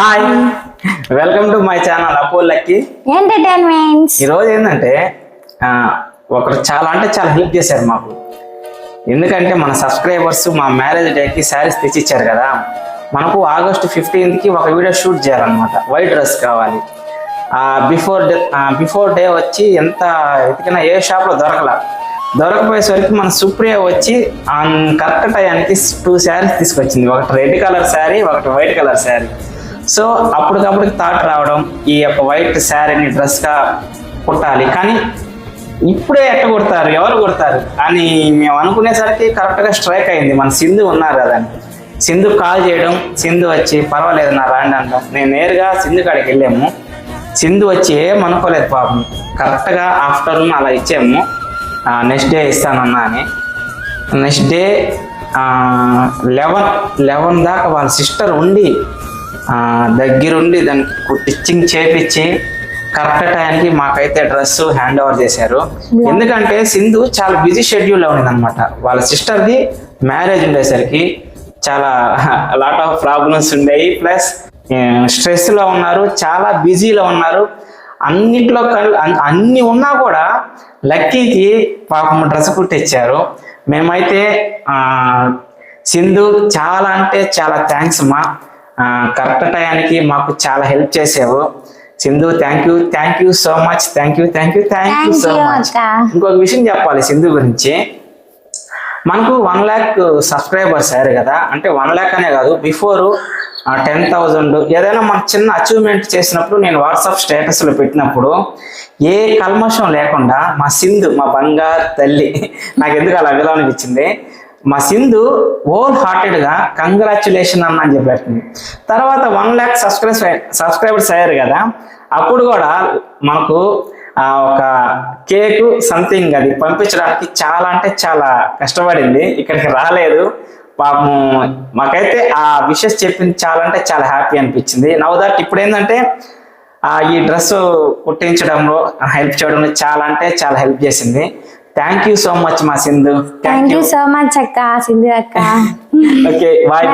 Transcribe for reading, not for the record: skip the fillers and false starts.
Hi welcome to my channel అపో lucky entertainments. ఈరోజు ఏంటంటే ఒకరు చాలా అంటే చాలా హెల్ప్ చేశారు మాకు. ఎందుకంటే మన సబ్స్క్రైబర్స్ మా మ్యారేజ్ డేకి శారీస్ తెచ్చిచ్చారు కదా. మనకు August 15th ఒక వీడియో షూట్ చేయాలన్నమాట. వైట్ డ్రెస్ కావాలి. బిఫోర్ డే వచ్చి ఎంత ఎతికినా ఏ షాప్లో దొరకపోయేసరికి మన సుప్రియ వచ్చి కరెక్ట్ టైంకి 2 శారీస్ తీసుకొచ్చింది. ఒకటి రెడ్ కలర్ శారీ, ఒకటి వైట్ కలర్ శారీ. సో అప్పటికప్పటికి థాట్ రావడం, ఈ యొక్క వైట్ శారీని డ్రెస్గా కుట్టాలి, కానీ ఇప్పుడే ఎట్ట కుడతారు, ఎవరు కుడతారు అని మేము అనుకునేసరికి కరెక్ట్గా స్ట్రైక్ అయింది. మన సింధు ఉన్నారు కదా, సింధు కాల్ చేయడం, సింధు వచ్చి పర్వాలేదు నా రాండి అంటాం. నేను నేరుగా సింధు కాడికి వెళ్ళాము. సింధు వచ్చి ఏమనుకోలేదు పాపం, కరెక్ట్గా ఆఫ్టర్నూన్ అలా ఇచ్చాము. నెక్స్ట్ డే ఇస్తానన్నా అని. నెక్స్ట్ డే 11 దాకా వాళ్ళ సిస్టర్ ఉండి దగ్గరుండి దానికి స్టిచ్చింగ్ చేపించి కరెక్ట్ టైంకి మాకైతే డ్రెస్ హ్యాండ్ ఓవర్ చేశారు. ఎందుకంటే సింధు చాలా బిజీ షెడ్యూల్లో ఉంది అనమాట. వాళ్ళ సిస్టర్ది మ్యారేజ్ ఉండేసరికి చాలా లాట్ ఆఫ్ ప్రాబ్లమ్స్ ఉండేవి, ప్లస్ స్ట్రెస్లో ఉన్నారు, చాలా బిజీలో ఉన్నారు. అన్నిట్లో అన్ని ఉన్నా కూడా లక్కీకి పాపం డ్రెస్ కుట్టించారు. మేమైతే సింధు చాలా అంటే చాలా థ్యాంక్స్ మా, కరెక్ట్ టైంకి మాకు చాలా హెల్ప్ చేసావు Sindhu. Thank you so much. Thank you so much. ఇంకొక విషయం చెప్పాలి సింధు గురించి. మనకు 1 lakh సబ్స్క్రైబర్స్ అయ్యారు కదా. అంటే 1 lakh అనే కాదు, బిఫోర్ 10,000 ఏదైనా మన చిన్న అచీవ్మెంట్ చేసినప్పుడు నేను వాట్సాప్ స్టేటస్లో పెట్టినప్పుడు ఏ కల్మషం లేకుండా మా సింధు, మా బంగారు తల్లి, నాకు ఎందుకు అలా అనిపించింది, మా సింధు హోల్ హార్టెడ్గా కంగ్రాచులేషన్ అన్న అని చెప్పేస్తుంది. తర్వాత 1 lakh సబ్స్క్రైబర్స్ అయ్యారు కదా, అప్పుడు కూడా మనకు ఒక కేకు సంథింగ్ అది పంపించడానికి చాలా అంటే చాలా కష్టపడింది, ఇక్కడికి రాలేదు పాపం. మాకైతే ఆ విషెస్ చెప్పింది చాలా అంటే చాలా హ్యాపీ అనిపించింది. నవ్ దట్ ఇప్పుడు ఏంటంటే ఈ డ్రెస్ కుట్టించడంలో హెల్ప్ చేయడంలో చాలా అంటే చాలా హెల్ప్ చేసింది. థ్యాంక్ యూ సో మచ్ మా Sindhu. Thank you so much అక్క, సింధు అక్క. Okay, bye.